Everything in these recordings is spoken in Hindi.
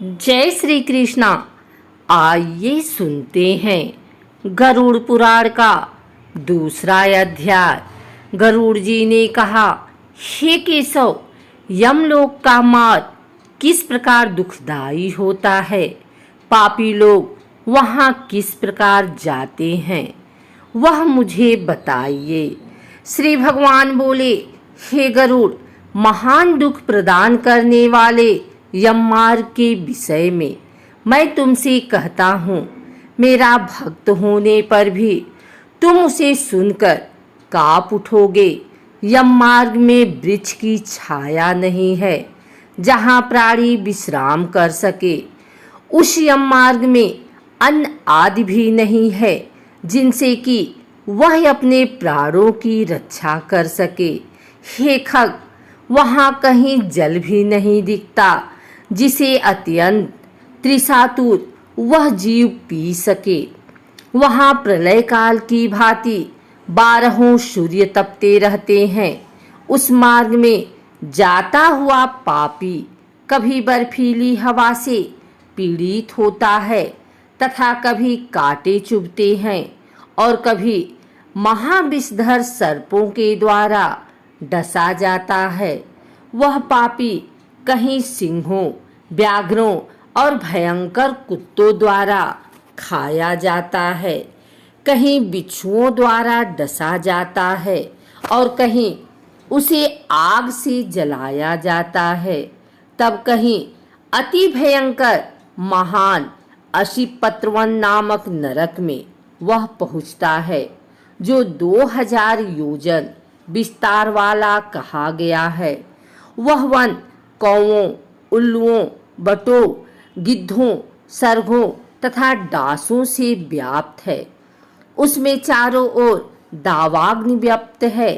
जय श्री कृष्णा। आइए सुनते हैं गरुड़ पुराण का दूसरा अध्याय। गरुड़ जी ने कहा, हे केशव, यमलोक का मार्ग किस प्रकार दुखदाई होता है? पापी लोग वहाँ किस प्रकार जाते हैं, वह मुझे बताइए। श्री भगवान बोले, हे गरुड़, महान दुख प्रदान करने वाले यममार्ग के विषय में मैं तुमसे कहता हूँ। मेरा भक्त होने पर भी तुम उसे सुनकर काँप उठोगे। यममार्ग में वृक्ष की छाया नहीं है जहाँ प्राणी विश्राम कर सके। उस यममार्ग में अन्न आदि भी नहीं है जिनसे कि वह अपने प्राणों की रक्षा कर सके। हे खग, वहाँ कहीं जल भी नहीं दिखता जिसे अत्यंत त्रिशातुर वह जीव पी सके। वहाँ प्रलय काल की भांति 12 सूर्य तपते रहते हैं। उस मार्ग में जाता हुआ पापी कभी बर्फीली हवा से पीड़ित होता है तथा कभी कांटे चुभते हैं और कभी महाविषधर सर्पों के द्वारा डसा जाता है। वह पापी कहीं सिंहों, व्याघ्रों और भयंकर कुत्तों द्वारा खाया जाता है, कहीं बिच्छुओं द्वारा डसा जाता है और कहीं उसे आग से जलाया जाता है। तब कहीं अति भयंकर महान अशिपत्रवन नामक नरक में वह पहुँचता है, जो 2000 योजन विस्तार वाला कहा गया है। वह वन कौवों, उल्लुओं, बटों, गिद्धों, सर्गों तथा डांसों से व्याप्त है। उसमें चारों ओर दावाग्नि व्याप्त है।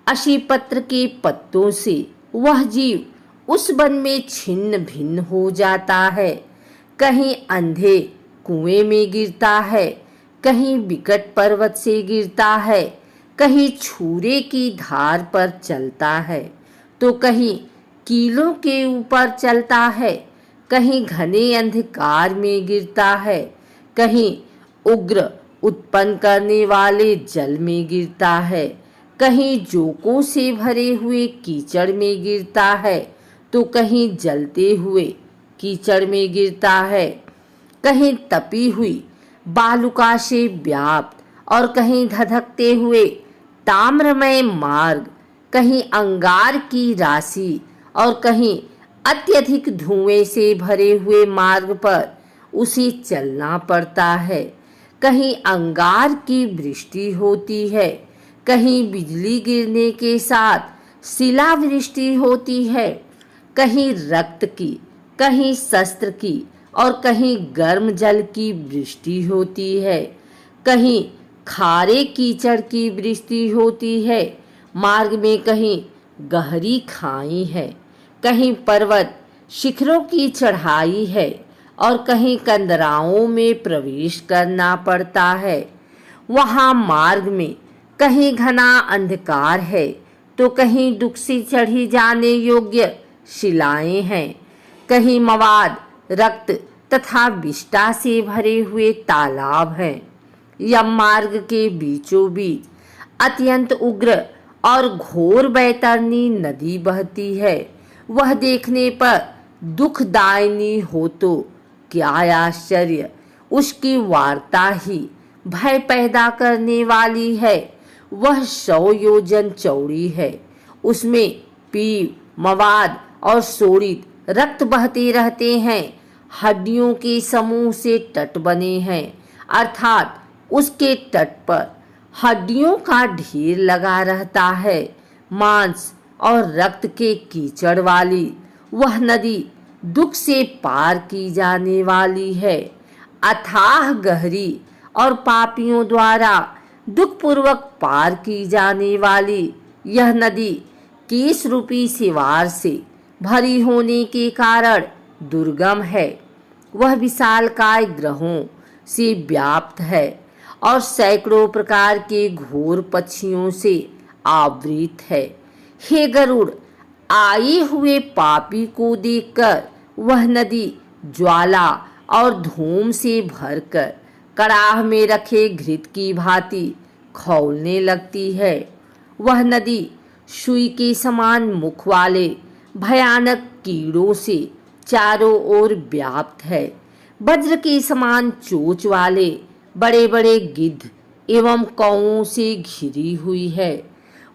अशीपत्र के पत्तों से वह जीव उस वन में छिन्न भिन्न हो जाता है। कहीं अंधे कुएं में गिरता है, कहीं विकट पर्वत से गिरता है, कहीं छुरे की धार पर चलता है तो कहीं कीलों के ऊपर चलता है, कहीं घने अंधकार में गिरता है, कहीं उग्र उत्पन्न करने वाले जल में गिरता है, कहीं जोकों से भरे हुए कीचड़ में गिरता है तो कहीं जलते हुए कीचड़ में गिरता है, कहीं तपी हुई बालुका से व्याप्त और कहीं धधकते हुए ताम्रमय मार्ग, कहीं अंगार की राशि और कहीं अत्यधिक धुएं से भरे हुए मार्ग पर उसे चलना पड़ता है। कहीं अंगार की वृष्टि होती है, कहीं बिजली गिरने के साथ शिलावृष्टि होती है, कहीं रक्त की, कहीं शस्त्र की और कहीं गर्म जल की वृष्टि होती है, कहीं खारे कीचड़ की वृष्टि होती है। मार्ग में कहीं गहरी खाई है, कहीं पर्वत शिखरों की चढ़ाई है और कहीं कंदराओं में प्रवेश करना पड़ता है। वहाँ मार्ग में कहीं घना अंधकार है तो कहीं दुख से चढ़ी जाने योग्य शिलाएं हैं, कहीं मवाद, रक्त तथा विष्ठा से भरे हुए तालाब हैं। यम मार्ग के बीचों बीच अत्यंत उग्र और घोर बैतरनी नदी बहती है। वह देखने पर दुखदायिनी हो तो क्या आश्चर्य, उसकी वार्ता ही भय पैदा करने वाली है। वह 100 योजन चौड़ी है। उसमें पीव, मवाद और शोणित रक्त बहते रहते हैं। हड्डियों के समूह से तट बने हैं, अर्थात उसके तट पर हड्डियों का ढेर लगा रहता है। मांस और रक्त के कीचड़ वाली वह नदी दुख से पार की जाने वाली है। अथाह गहरी और पापियों द्वारा दुखपूर्वक पार की जाने वाली यह नदी केश रूपी सिवार से भरी होने के कारण दुर्गम है। वह विशालकाय ग्रहों से व्याप्त है और सैकड़ों प्रकार के घोर पक्षियों से आवृत है। हे गरुड़, आए हुए पापी को देखकर वह नदी ज्वाला और धूम से भरकर कड़ाह में रखे घृत की भांति खौलने लगती है। वह नदी सुई के समान मुख वाले भयानक कीड़ों से चारों ओर व्याप्त है। वज्र के समान चोंच वाले बड़े बड़े गिद्ध एवं कौओं से घिरी हुई है।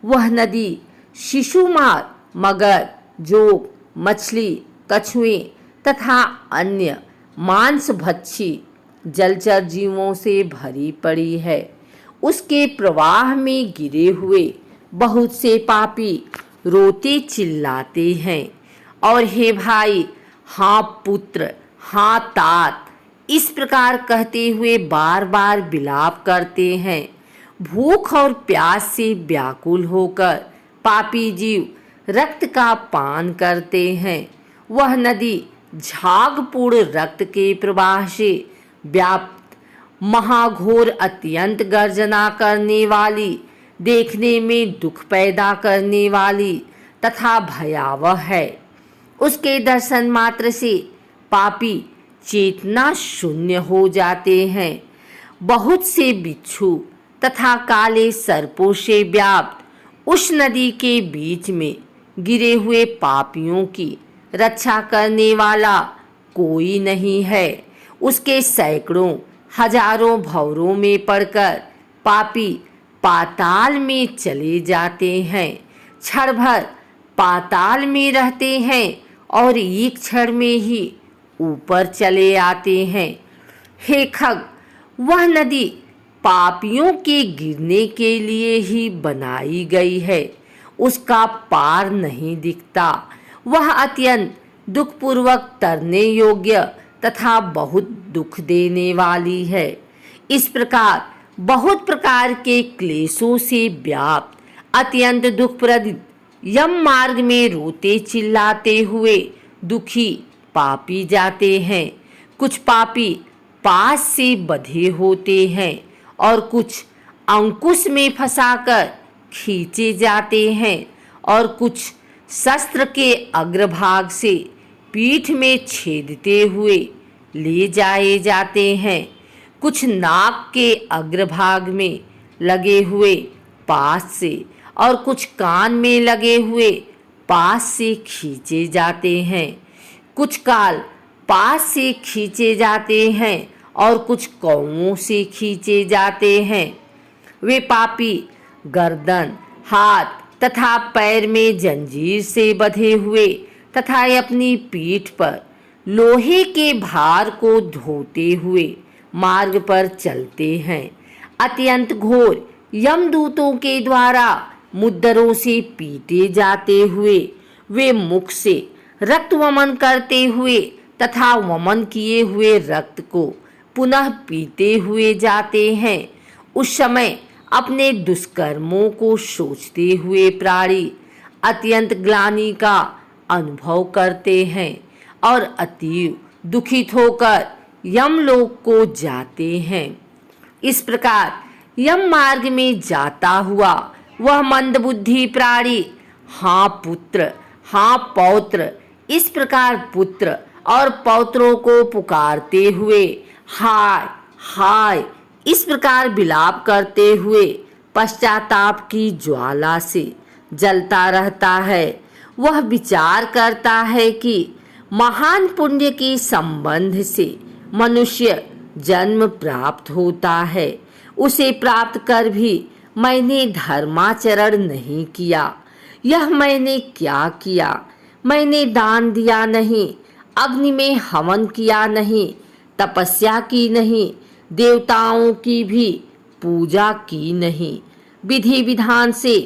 वह नदी शिशुमार, मगर, जोग, मछली, कछुए तथा अन्य मांसभक्षी जलचर जीवों से भरी पड़ी है। उसके प्रवाह में गिरे हुए बहुत से पापी रोते चिल्लाते हैं और हे भाई, हाँ पुत्र, हाँ तात, इस प्रकार कहते हुए बार बार विलाप करते हैं। भूख और प्यास से व्याकुल होकर पापी जीव रक्त का पान करते हैं। वह नदी झागपूर्ण रक्त के प्रवाह से व्याप्त महाघोर अत्यंत गर्जना करने वाली, देखने में दुख पैदा करने वाली तथा भयावह है। उसके दर्शन मात्र से पापी चेतना शून्य हो जाते हैं। बहुत से बिच्छू तथा काले सर्पों से व्याप्त उस नदी के बीच में गिरे हुए पापियों की रक्षा करने वाला कोई नहीं है। उसके सैकड़ों हजारों भंवरों में पड़कर पापी पाताल में चले जाते हैं। क्षण भर पाताल में रहते हैं और एक क्षण में ही ऊपर चले आते हैं। हे खग, वह नदी पापियों के गिरने के लिए ही बनाई गई है। उसका पार नहीं दिखता। वह अत्यंत दुखपूर्वक तरने योग्य तथा बहुत दुख देने वाली है। इस प्रकार बहुत प्रकार के क्लेशों से व्याप्त अत्यंत दुखप्रद यम मार्ग में रोते चिल्लाते हुए दुखी पापी जाते हैं। कुछ पापी पास से बंधे होते हैं और कुछ अंकुश में फंसाकर खींचे जाते हैं और कुछ शस्त्र के अग्रभाग से पीठ में छेदते हुए ले जाए जाते हैं। कुछ नाक के अग्रभाग में लगे हुए पास से और कुछ कान में लगे हुए पास से खींचे जाते हैं। कुछ काल पास से खींचे जाते हैं और कुछ कौओं से खींचे जाते हैं। वे पापी गर्दन, हाथ तथा पैर में जंजीर से बंधे हुए तथा अपनी पीठ पर लोहे के भार को ढोते हुए मार्ग पर चलते हैं। अत्यंत घोर यमदूतों के द्वारा मुद्दरों से पीटे जाते हुए वे मुख से रक्त वमन करते हुए तथा वमन किए हुए रक्त को पुनः पीते हुए जाते हैं। उस समय अपने दुष्कर्मों को सोचते हुए प्राणी अत्यंत ग्लानि का अनुभव करते हैं और अतीव दुखित होकर यमलोक को जाते हैं। इस प्रकार यम मार्ग में जाता हुआ वह मंदबुद्धि प्राणी हाँ पुत्र, हाँ पौत्र, इस प्रकार पुत्र और पौत्रों को पुकारते हुए हाय हाय इस प्रकार विलाप करते हुए पश्चाताप की ज्वाला से जलता रहता है। वह विचार करता है कि महान पुण्य के संबंध से मनुष्य जन्म प्राप्त होता है। उसे प्राप्त कर भी मैंने धर्माचरण नहीं किया। यह मैंने क्या किया? मैंने दान दिया नहीं, अग्नि में हवन किया नहीं, तपस्या की नहीं, देवताओं की भी पूजा की नहीं, विधि विधान से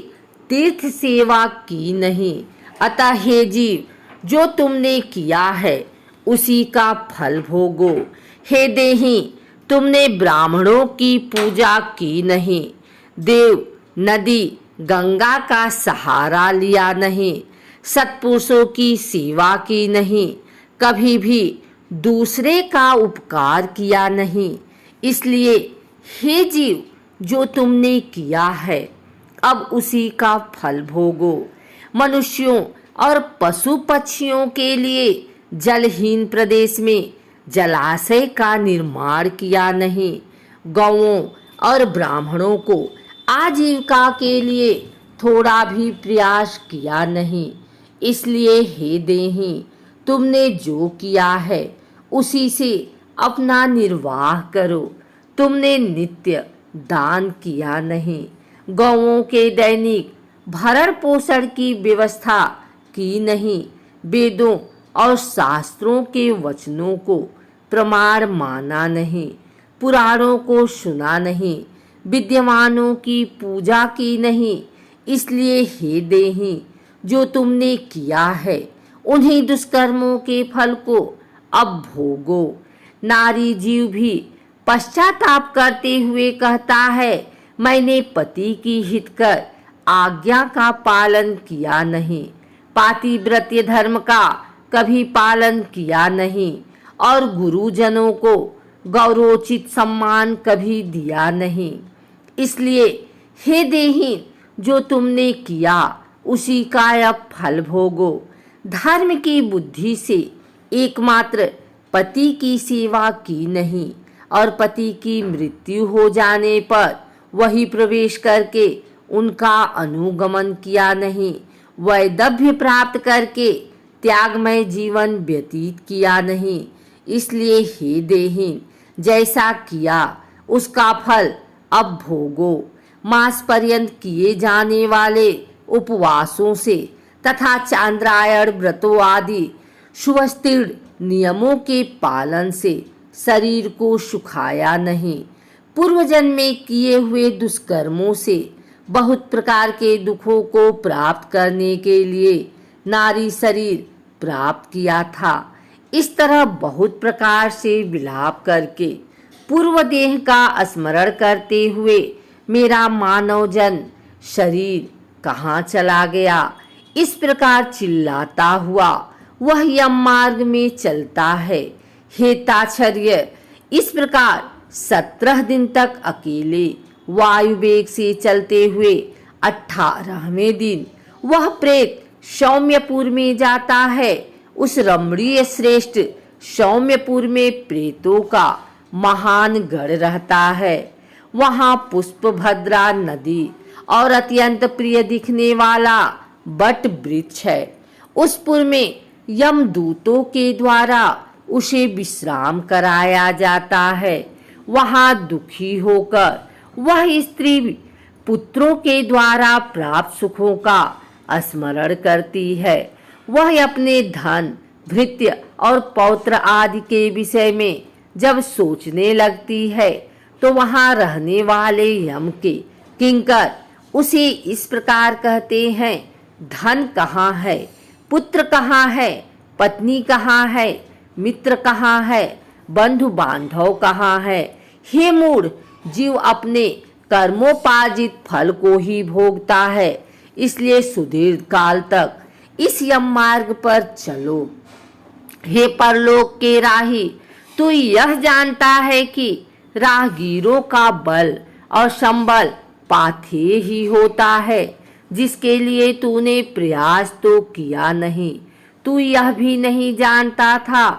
तीर्थ सेवा की नहीं। अतः हे जीव, जो तुमने किया है उसी का फल भोगो। हे देही, तुमने ब्राह्मणों की पूजा की नहीं, देव, नदी, गंगा का सहारा लिया नहीं, सत्पुरुषों की सेवा की नहीं, कभी भी दूसरे का उपकार किया नहीं। इसलिए हे जीव, जो तुमने किया है अब उसी का फल भोगो। मनुष्यों और पशु पक्षियों के लिए जलहीन प्रदेश में जलाशय का निर्माण किया नहीं, गौओं और ब्राह्मणों को आजीविका के लिए थोड़ा भी प्रयास किया नहीं। इसलिए हे देही, तुमने जो किया है उसी से अपना निर्वाह करो। तुमने नित्य दान किया नहीं, गौओं के दैनिक भरण पोषण की व्यवस्था की नहीं, वेदों और शास्त्रों के वचनों को प्रमाण माना नहीं, पुराणों को सुना नहीं, विद्यमानों की पूजा की नहीं। इसलिए हे देही, जो तुमने किया है उन्हीं दुष्कर्मों के फल को अब भोगो। नारी जीव भी पश्चाताप करते हुए कहता है, मैंने पति की हित कर आज्ञा का पालन किया नहीं, पातिव्रत्य धर्म का कभी पालन किया नहीं और गुरुजनों को गौरवोचित सम्मान कभी दिया नहीं। इसलिए हे देही, जो तुमने किया उसी का अब फल भोगो। धर्म की बुद्धि से एकमात्र पति की सेवा की नहीं और पति की मृत्यु हो जाने पर वही प्रवेश करके उनका अनुगमन किया नहीं, वैदव्य प्राप्त करके त्यागमय जीवन व्यतीत किया नहीं। इसलिए हे देहीन, जैसा किया उसका फल अब भोगो। मास पर्यंत किए जाने वाले उपवासों से तथा चांद्रायण व्रतों आदि सुवस्थिर नियमों के पालन से शरीर को सुखाया नहीं। पूर्व जन्म में किए हुए दुष्कर्मों से बहुत प्रकार के दुखों को प्राप्त करने के लिए नारी शरीर प्राप्त किया था। इस तरह बहुत प्रकार से विलाप करके पूर्व देह का स्मरण करते हुए मेरा मानव जन शरीर कहाँ चला गया, इस प्रकार चिल्लाता हुआ वह यम मार्ग में चलता है। हे ताच्छर्य, इस प्रकार 17 दिन तक अकेले वायु वेग से चलते हुए 18वें दिन वह प्रेत सौम्यपुर में जाता है। उस रमणीय श्रेष्ठ सौम्यपुर में प्रेतों का महान गढ़ रहता है। वहाँ पुष्पभद्रा नदी और अत्यंत प्रिय दिखने वाला बट वृक्ष है। उस पुर में यमदूतों के द्वारा उसे विश्राम कराया जाता है। वहाँ दुखी होकर वह स्त्री पुत्रों के द्वारा प्राप्त सुखों का स्मरण करती है। वह अपने धन, भृत्य और पौत्र आदि के विषय में जब सोचने लगती है तो वहाँ रहने वाले यम के किंकर उसे इस प्रकार कहते हैं, धन कहाँ है, पुत्र कहाँ है, पत्नी कहाँ है, मित्र कहाँ है, बंधु बांधव कहाँ है। हे मूढ़, जीव अपने कर्मोपार्जित फल को ही भोगता है। इसलिए सुदीर्घ काल तक इस यम मार्ग पर चलो। हे परलोक के राही, तू यह जानता है कि राहगीरों का बल और संबल पाथेय ही होता है, जिसके लिए तूने प्रयास तो किया नहीं। तू यह भी नहीं जानता था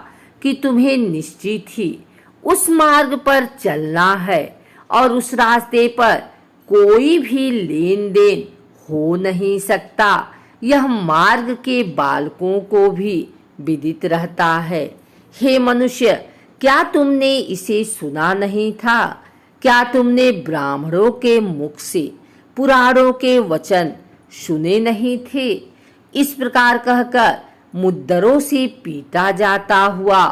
कि तुम्हें निश्चित ही उस मार्ग पर चलना है और उस रास्ते पर कोई भी लेन देन हो नहीं सकता। यह मार्ग के बालकों को भी विदित रहता है। हे मनुष्य, क्या तुमने इसे सुना नहीं था? क्या तुमने ब्राह्मणों के मुख से पुराणों के वचन सुने नहीं थे? इस प्रकार कहकर मुद्दरों से पीटा जाता हुआ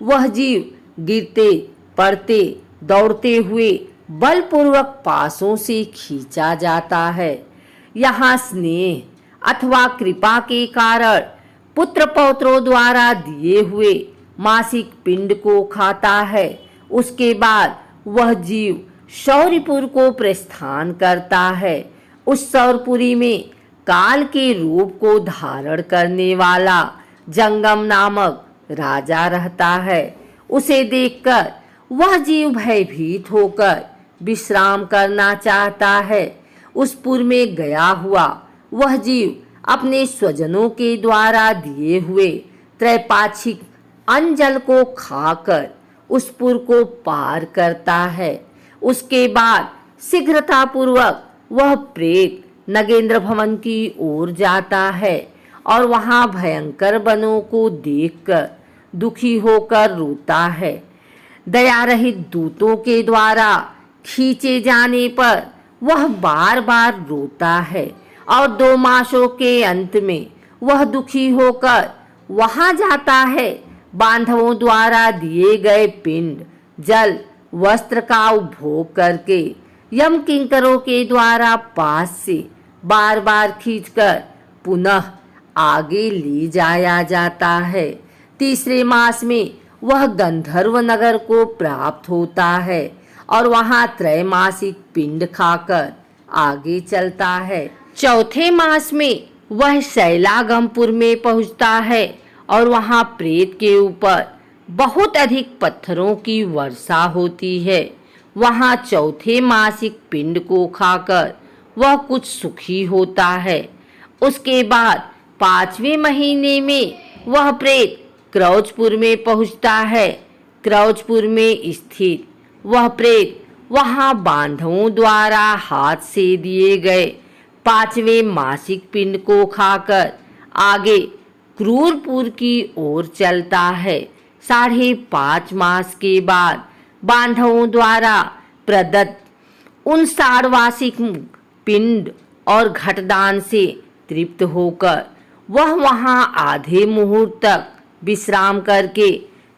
वह जीव गिरते पड़ते दौड़ते हुए बलपूर्वक पासों से खींचा जाता है। यहाँ स्नेह अथवा कृपा के कारण पुत्र पौत्रों द्वारा दिए हुए मासिक पिंड को खाता है। उसके बाद वह जीव शौर्यपुर को प्रस्थान करता है। उस शौरपुरी में काल के रूप को धारण करने वाला जंगम नामक राजा रहता है। उसे देखकर वह जीव भयभीत होकर विश्राम करना चाहता है। उस पुर में गया हुआ वह जीव अपने स्वजनों के द्वारा दिए हुए त्रैपाक्षिक अन्न जल को खाकर उस पुर को पार करता है। उसके बाद शीघ्रतापूर्वक वह प्रेत नगेंद्र भवन की ओर जाता है और वहां भयंकर बनों को देखकर दुखी होकर रोता है। दया रहित दूतों के द्वारा खींचे जाने पर वह बार बार रोता है और 2 मासों के अंत में वह दुखी होकर वहां जाता है। बांधवों द्वारा दिए गए पिंड, जल, वस्त्र का उपभोग करके यम किंकरों के द्वारा पास से बार बार खींचकर पुनः आगे ले जाया जाता है। तीसरे मास में वह गंधर्व नगर को प्राप्त होता है और वहां त्रैमासिक पिंड खाकर आगे चलता है। चौथे मास में वह शैलागमपुर में पहुंचता है और वहां प्रेत के ऊपर बहुत अधिक पत्थरों की वर्षा होती है। वहां चौथे मासिक पिंड को खाकर वह कुछ सुखी होता है। उसके बाद 5वें महीने में वह प्रेत क्रौचपुर में पहुंचता है। क्रौचपुर में स्थित वह प्रेत वहां बांधवों द्वारा हाथ से दिए गए 5वें मासिक पिंड को खाकर आगे क्रूरपुर की ओर चलता है। 5.5 मास के बाद बांधवों द्वारा प्रदत्त उन 60 वार्षिक पिंड और घटदान से तृप्त होकर वह वहां आधे मुहूर्त तक विश्राम करके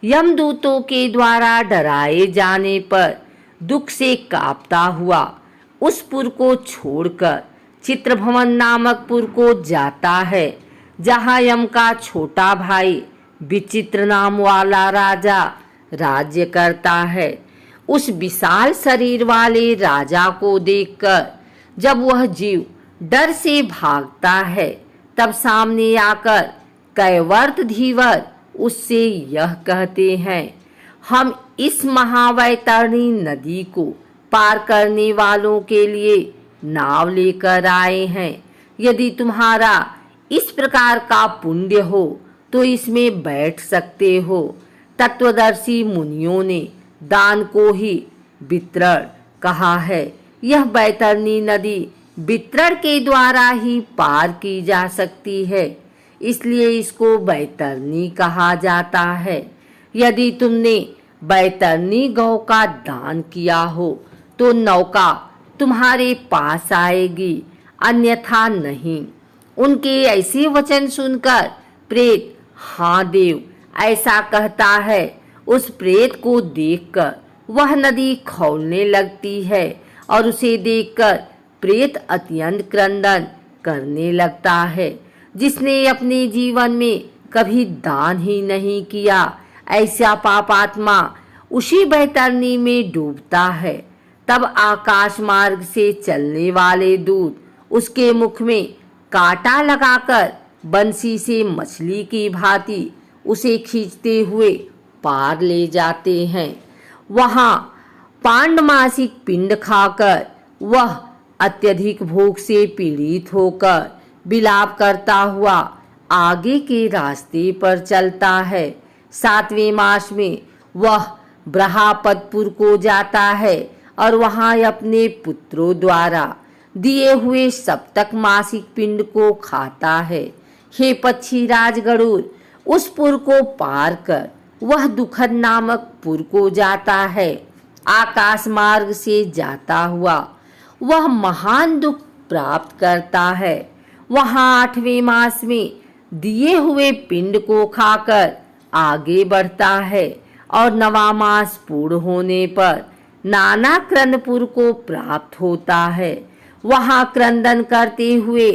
यमदूतों के द्वारा डराए जाने पर दुख से कांपता हुआ उस पुर को छोड़कर चित्रभवन नामक पुर को जाता है, जहां यम का छोटा भाई विचित्र नाम वाला राजा राज्य करता है। उस विशाल शरीर वाले राजा को देखकर जब वह जीव डर से भागता है, तब सामने आकर कैवर्त धीवर उससे यह कहते हैं, हम इस महावैतरणी नदी को पार करने वालों के लिए नाव लेकर आए हैं। यदि तुम्हारा इस प्रकार का पुण्य हो तो इसमें बैठ सकते हो। तत्वदर्शी मुनियों ने दान को ही वितरण कहा है। यह बैतरणी नदी वितरण के द्वारा ही पार की जा सकती है, इसलिए इसको बैतरणी कहा जाता है। यदि तुमने बैतरणी गौ का दान किया हो तो नौका तुम्हारे पास आएगी, अन्यथा नहीं। उनके ऐसे वचन सुनकर प्रेत हाँ देव ऐसा कहता है। उस प्रेत को देखकर वह नदी खौलने लगती है और उसे देखकर प्रेत अत्यंत क्रंदन करने लगता है। जिसने अपने जीवन में कभी दान ही नहीं किया, ऐसा पापात्मा उसी बैतरणी में डूबता है। तब आकाश मार्ग से चलने वाले दूत उसके मुख में कांटा लगाकर बंसी से मछली की भांति उसे खींचते हुए पार ले जाते हैं। वहां पांडमासिक पिंड खाकर वह अत्यधिक भूख से पीड़ित होकर विलाप करता हुआ आगे के रास्ते पर चलता है। 7वें मास में वह ब्रहापतपुर को जाता है और वहां अपने पुत्रों द्वारा दिए हुए सप्तक मासिक पिंड को खाता है। हे पक्षीराज गरुड़, उस पुर को पार कर वह दुखद नामक पुर को जाता है। आकाश मार्ग से जाता हुआ वह महान दुख प्राप्त करता है। वहां 8वें मास में दिए हुए पिंड को खाकर आगे बढ़ता है और 9वां मास पूर्ण होने पर नाना क्रंदपुर को प्राप्त होता है। वहां क्रंदन करते हुए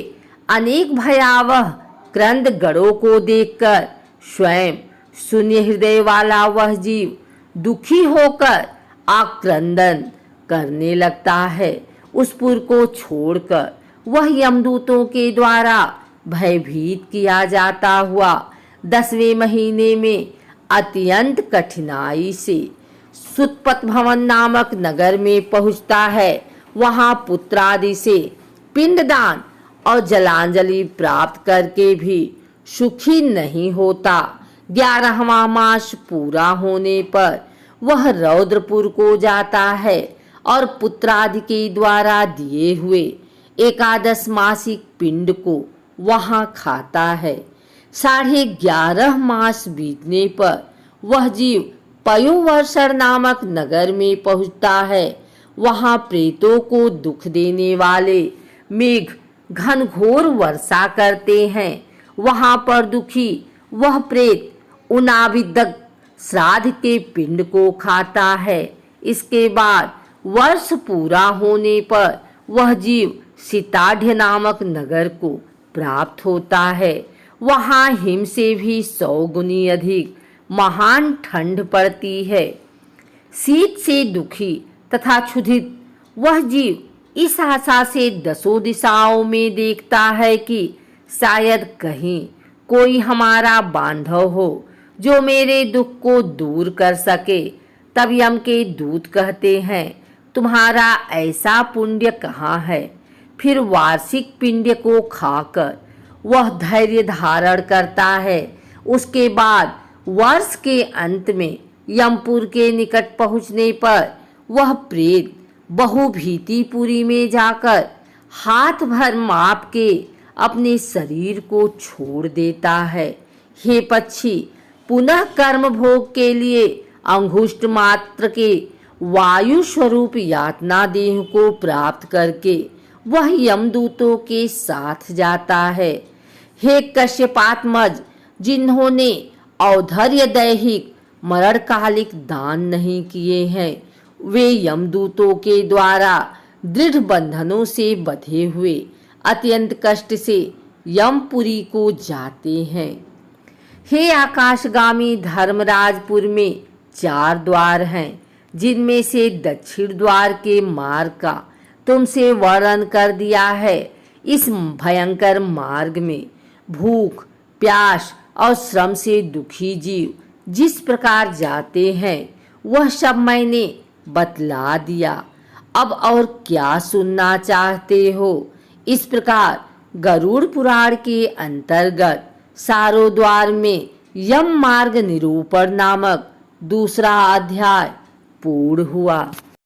अनेक भयावह क्रंद गढ़ों को देखकर स्वयं शून्य हृदय वाला वह जीव दुखी होकर आक्रंदन करने लगता है। उस पुर को छोड़कर वह यमदूतों के द्वारा भयभीत किया जाता हुआ 10वें महीने में अत्यंत कठिनाई से सुतपत भवन नामक नगर में पहुंचता है। वहां पुत्रादि से पिंडदान और जलांजलि प्राप्त करके भी सुखी नहीं होता। 11वां मास पूरा होने पर वह रौद्रपुर को जाता है और पुत्रादि के द्वारा दिए हुए एकादश मासिक पिंड को वहां खाता है। 11.5 मास बीतने पर वह जीव पयोवर्षण नामक नगर में पहुंचता है। वहां प्रेतों को दुख देने वाले मेघ घनघोर वर्षा करते हैं। वहां पर दुखी वह प्रेत उनाविदक श्राद्ध के पिंड को खाता है। इसके बाद वर्ष पूरा होने पर वह जीव सीताढ़ नामक नगर को प्राप्त होता है। वहां हिम से भी 100 गुनी अधिक महान ठंड पड़ती है। शीत से दुखी तथा क्षुधित वह जीव इस आशा से 10 दिशाओं में देखता है कि शायद कहीं कोई हमारा बांधव हो जो मेरे दुख को दूर कर सके। तब यम के दूत कहते हैं, तुम्हारा ऐसा पुण्य कहाँ है? फिर वार्षिक पिंड को खाकर वह धैर्य धारण करता है। उसके बाद वर्ष के अंत में यमपुर के निकट पहुंचने पर वह प्रेत बहुभीतिपुरी में जाकर हाथ भर माप के अपने शरीर को छोड़ देता है। हे पक्षी, पुनः कर्म भोग के लिए अंगुष्ठ मात्र के वायु स्वरूप यातना देह को प्राप्त करके वह यमदूतों के साथ जाता है। हे कश्यपात्मज, जिन्होंने औधर्य दैहिक मरणकालिक दान नहीं किए हैं, वे यमदूतों के द्वारा दृढ़ बंधनों से बंधे हुए अत्यंत कष्ट से यमपुरी को जाते हैं। हे आकाशगामी धर्मराजपुर में 4 द्वार हैं, जिनमें से दक्षिण द्वार के मार्ग का तुमसे वर्णन कर दिया है। इस भयंकर मार्ग में भूख, प्यास और श्रम से दुखी जीव जिस प्रकार जाते हैं वह सब मैंने बतला दिया। अब और क्या सुनना चाहते हो? इस प्रकार गरुड़ पुराण के अंतर्गत सारोद्वार में यम मार्ग निरूपण नामक दूसरा अध्याय पूर्ण हुआ।